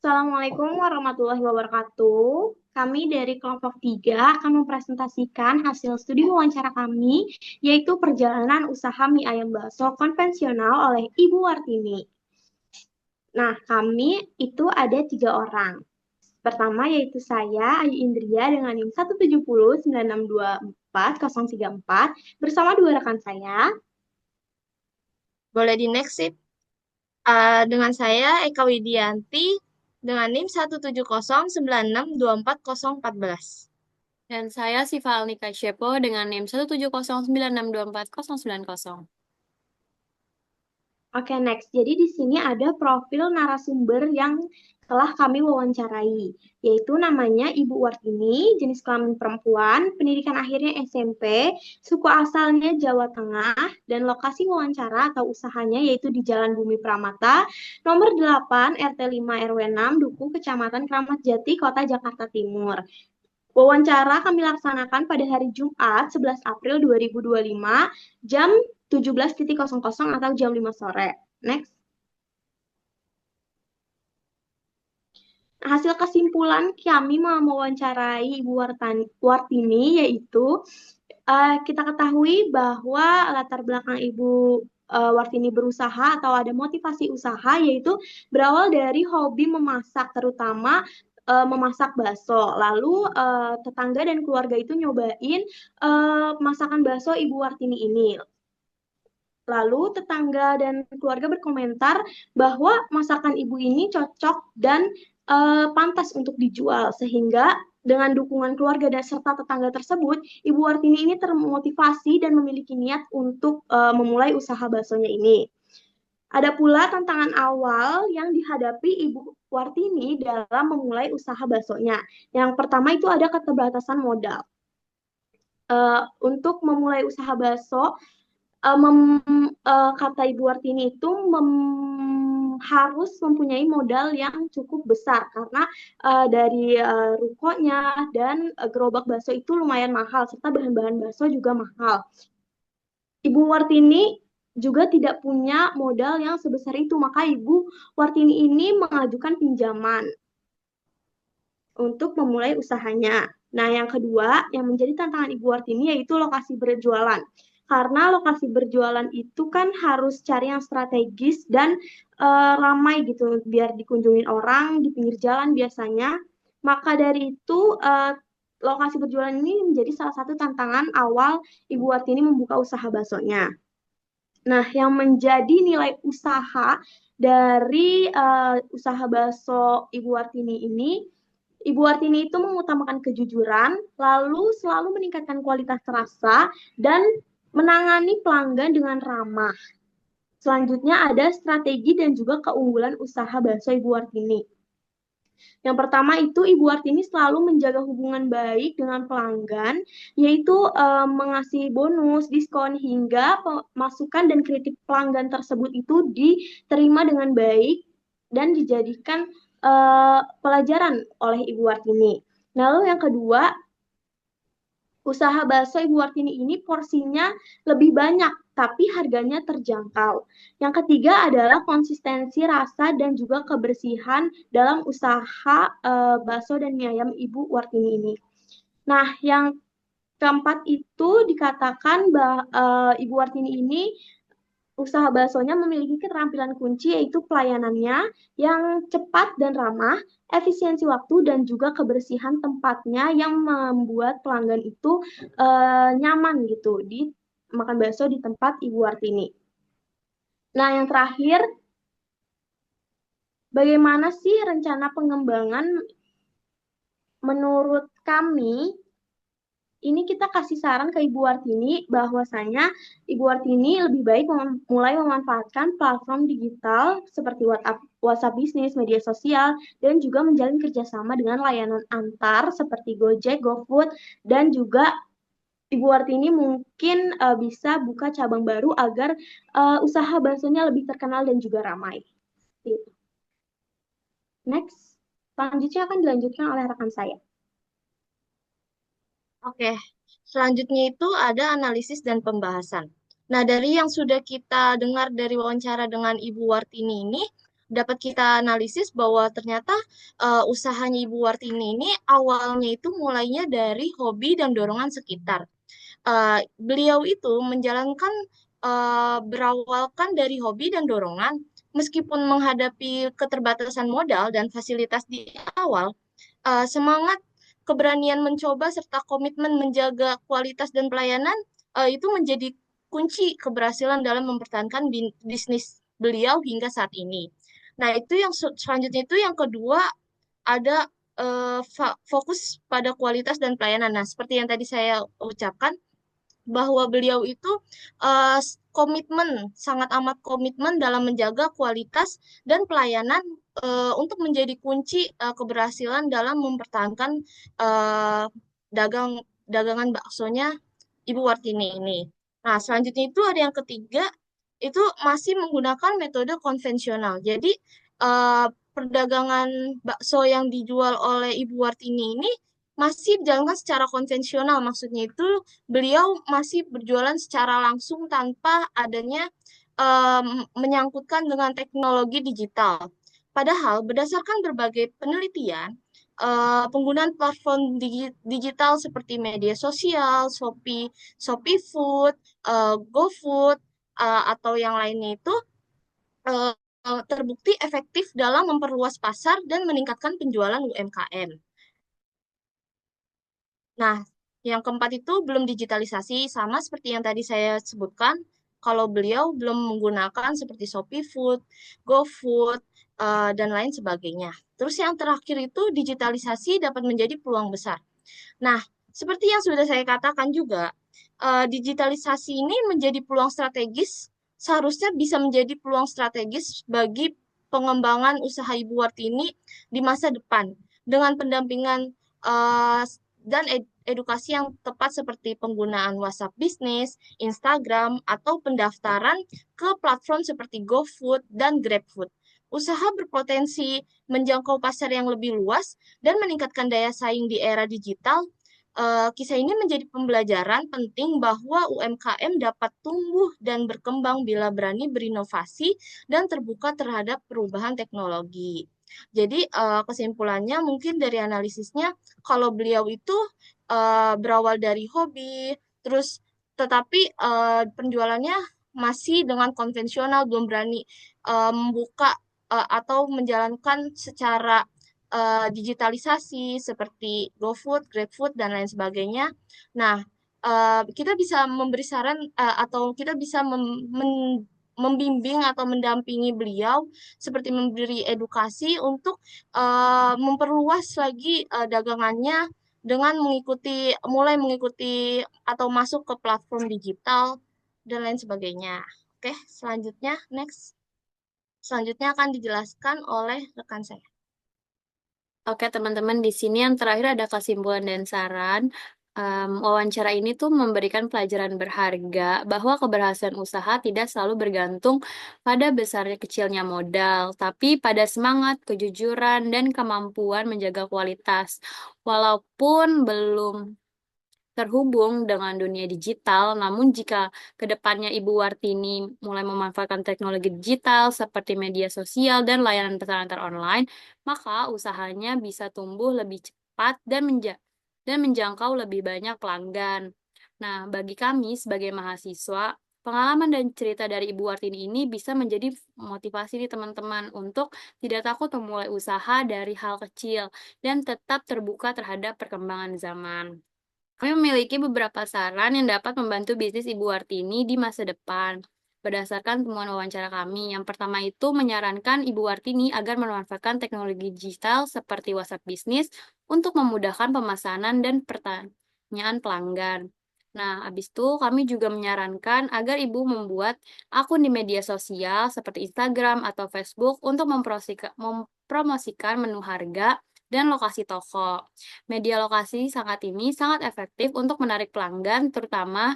Assalamualaikum warahmatullahi wabarakatuh. Kami dari kelompok 3 akan mempresentasikan hasil studi wawancara kami, yaitu perjalanan usaha mie ayam bakso konvensional oleh Ibu Wartini. Nah, kami itu ada 3 orang. Pertama yaitu saya, Ayu Indria dengan NIM 1709624 bersama 2 rekan saya. Boleh di next sip. Dengan saya Eka Widianti dengan NIM 17096240414. Dan saya Siva Alnika Shepo dengan NIM 17096244090. Oke, next. Jadi di sini ada profil narasumber yang telah kami wawancarai, yaitu namanya Ibu Wartini, jenis kelamin perempuan, pendidikan akhirnya SMP, suku asalnya Jawa Tengah, dan lokasi wawancara atau usahanya yaitu di Jalan Bumi Pramata, nomor 8, RT 5 RW 6, Duku, Kecamatan Kramat Jati, Kota Jakarta Timur. Wawancara kami laksanakan pada hari Jumat 11 April 2025 jam 17.00 atau jam 5 sore. Next. Hasil kesimpulan kami mewawancarai Ibu Wartini yaitu kita ketahui bahwa latar belakang Ibu Wartini berusaha atau ada motivasi usaha yaitu berawal dari hobi memasak, terutama memasak bakso. Lalu tetangga dan keluarga itu nyobain masakan bakso Ibu Wartini ini. Lalu tetangga dan keluarga berkomentar bahwa masakan ibu ini cocok dan pantas untuk dijual, sehingga dengan dukungan keluarga dan serta tetangga tersebut, Ibu Wartini ini termotivasi dan memiliki niat untuk memulai usaha baksonya ini. Ada pula tantangan awal yang dihadapi Ibu Wartini dalam memulai usaha baksonya. Yang pertama itu ada keterbatasan modal. Untuk memulai usaha bakso, kata Ibu Wartini itu harus mempunyai modal yang cukup besar karena dari rukonya dan gerobak bakso itu lumayan mahal serta bahan-bahan bakso juga mahal. Ibu Wartini juga tidak punya modal yang sebesar itu, maka Ibu Wartini ini mengajukan pinjaman untuk memulai usahanya. Nah, yang kedua yang menjadi tantangan Ibu Wartini yaitu lokasi berjualan. Karena lokasi berjualan itu kan harus cari yang strategis dan ramai gitu biar dikunjungin orang di pinggir jalan biasanya. Maka dari itu lokasi berjualan ini menjadi salah satu tantangan awal Ibu Wartini membuka usaha baksonya. Nah, yang menjadi nilai usaha dari usaha bakso Ibu Wartini ini, Ibu Wartini itu mengutamakan kejujuran, lalu selalu meningkatkan kualitas rasa, dan menangani pelanggan dengan ramah. Selanjutnya ada strategi dan juga keunggulan usaha bakso Ibu Wartini. Yang pertama itu Ibu Wartini selalu menjaga hubungan baik dengan pelanggan, yaitu mengasih bonus, diskon, hingga masukan dan kritik pelanggan tersebut itu diterima dengan baik dan dijadikan pelajaran oleh Ibu Wartini. Lalu yang kedua, usaha bakso Ibu Wartini ini porsinya lebih banyak, tapi harganya terjangkau. Yang ketiga adalah konsistensi rasa dan juga kebersihan dalam usaha bakso dan mie ayam Ibu Wartini ini. Nah, yang keempat itu dikatakan bahwa Ibu Wartini ini usaha baksonya memiliki keterampilan kunci yaitu pelayanannya yang cepat dan ramah, efisiensi waktu dan juga kebersihan tempatnya yang membuat pelanggan itu nyaman gitu di makan bakso di tempat Ibu Wartini. Nah, yang terakhir, bagaimana sih rencana pengembangan menurut kami? Ini kita kasih saran ke Ibu Wartini bahwasanya Ibu Wartini lebih baik mulai memanfaatkan platform digital seperti WhatsApp, WhatsApp bisnis, media sosial, dan juga menjalin kerjasama dengan layanan antar seperti Gojek, GoFood, dan juga Ibu Wartini mungkin bisa buka cabang baru agar usaha baksonya lebih terkenal dan juga ramai. Gitu. Next, selanjutnya akan dilanjutkan oleh rekan saya. Oke, selanjutnya itu ada analisis dan pembahasan. Nah, dari yang sudah kita dengar dari wawancara dengan Ibu Wartini ini, dapat kita analisis bahwa ternyata usahanya Ibu Wartini ini awalnya itu mulainya dari hobi dan dorongan sekitar. Beliau itu menjalankan berawalkan dari hobi dan dorongan, meskipun menghadapi keterbatasan modal dan fasilitas di awal, semangat, keberanian mencoba, serta komitmen menjaga kualitas dan pelayanan itu menjadi kunci keberhasilan dalam mempertahankan bisnis beliau hingga saat ini. Nah, itu yang selanjutnya itu yang kedua ada fokus pada kualitas dan pelayanan. Nah, seperti yang tadi saya ucapkan, bahwa beliau itu komitmen, sangat amat komitmen dalam menjaga kualitas dan pelayanan untuk menjadi kunci keberhasilan dalam mempertahankan eh, dagang dagangan baksonya Ibu Wartini ini. Nah, selanjutnya itu ada yang ketiga, itu masih menggunakan metode konvensional. Jadi, eh, perdagangan bakso yang dijual oleh Ibu Wartini ini masih dijalankan secara konvensional. Maksudnya itu beliau masih berjualan secara langsung tanpa adanya menyangkutkan dengan teknologi digital. Padahal berdasarkan berbagai penelitian, penggunaan platform digital seperti media sosial, Shopee Food, GoFood, atau yang lainnya itu eh, terbukti efektif dalam memperluas pasar dan meningkatkan penjualan UMKM. Nah, yang keempat itu belum digitalisasi, sama seperti yang tadi saya sebutkan, kalau beliau belum menggunakan seperti Shopee Food, GoFood, dan lain sebagainya. Terus yang terakhir itu digitalisasi dapat menjadi peluang besar. Nah, seperti yang sudah saya katakan juga, digitalisasi ini menjadi peluang strategis, seharusnya bisa menjadi peluang strategis bagi pengembangan usaha Ibu Wartini di masa depan dengan pendampingan dan edukasi yang tepat seperti penggunaan WhatsApp Business, Instagram, atau pendaftaran ke platform seperti GoFood dan GrabFood. Usaha berpotensi menjangkau pasar yang lebih luas dan meningkatkan daya saing di era digital. Kisah ini menjadi pembelajaran penting bahwa UMKM dapat tumbuh dan berkembang bila berani berinovasi dan terbuka terhadap perubahan teknologi. Jadi, kesimpulannya mungkin dari analisisnya, kalau beliau itu berawal dari hobi, terus tetapi penjualannya masih dengan konvensional, belum berani membuka atau menjalankan secara digitalisasi seperti GoFood, GrabFood, dan lain sebagainya. Nah, kita bisa memberi saran atau kita bisa membimbing atau mendampingi beliau seperti memberi edukasi untuk memperluas lagi dagangannya dengan mulai mengikuti atau masuk ke platform digital dan lain sebagainya. Oke, selanjutnya next. Selanjutnya akan dijelaskan oleh rekan saya. Oke, teman-teman, di sini yang terakhir ada kesimpulan dan saran. Wawancara ini tuh memberikan pelajaran berharga bahwa keberhasilan usaha tidak selalu bergantung pada besarnya kecilnya modal, tapi pada semangat, kejujuran, dan kemampuan menjaga kualitas. Walaupun belum terhubung dengan dunia digital, namun jika kedepannya Ibu Wartini mulai memanfaatkan teknologi digital seperti media sosial dan layanan pesan antar online, maka usahanya bisa tumbuh lebih cepat dan menjangkau lebih banyak pelanggan. Nah, bagi kami sebagai mahasiswa, pengalaman dan cerita dari Ibu Wartini ini bisa menjadi motivasi nih teman-teman untuk tidak takut memulai usaha dari hal kecil dan tetap terbuka terhadap perkembangan zaman. Kami memiliki beberapa saran yang dapat membantu bisnis Ibu Wartini di masa depan. Berdasarkan temuan wawancara kami, yang pertama itu menyarankan Ibu Wartini agar memanfaatkan teknologi digital seperti WhatsApp Business untuk memudahkan pemesanan dan pertanyaan pelanggan. Nah, habis itu kami juga menyarankan agar Ibu membuat akun di media sosial seperti Instagram atau Facebook untuk mempromosikan menu harga dan lokasi toko. Media lokasi ini sangat efektif untuk menarik pelanggan, terutama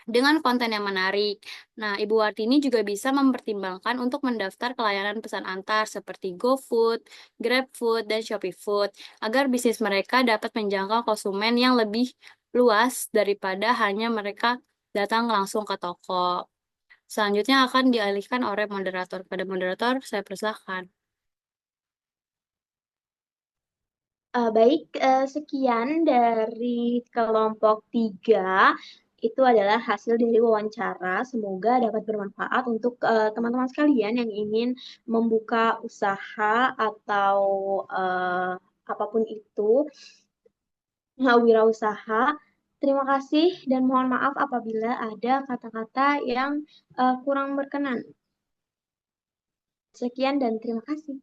dengan konten yang menarik. Nah, Ibu Wartini juga bisa mempertimbangkan untuk mendaftar ke layanan pesan antar seperti GoFood, GrabFood, dan Shopee Food, agar bisnis mereka dapat menjangkau konsumen yang lebih luas daripada hanya mereka datang langsung ke toko. Selanjutnya akan dialihkan oleh moderator. Pada moderator, saya persilahkan. Baik, sekian dari kelompok 3. Itu adalah hasil dari wawancara. Semoga dapat bermanfaat untuk teman-teman sekalian yang ingin membuka usaha atau apapun itu, wirausaha. Terima kasih dan mohon maaf apabila ada kata-kata yang kurang berkenan. Sekian dan terima kasih.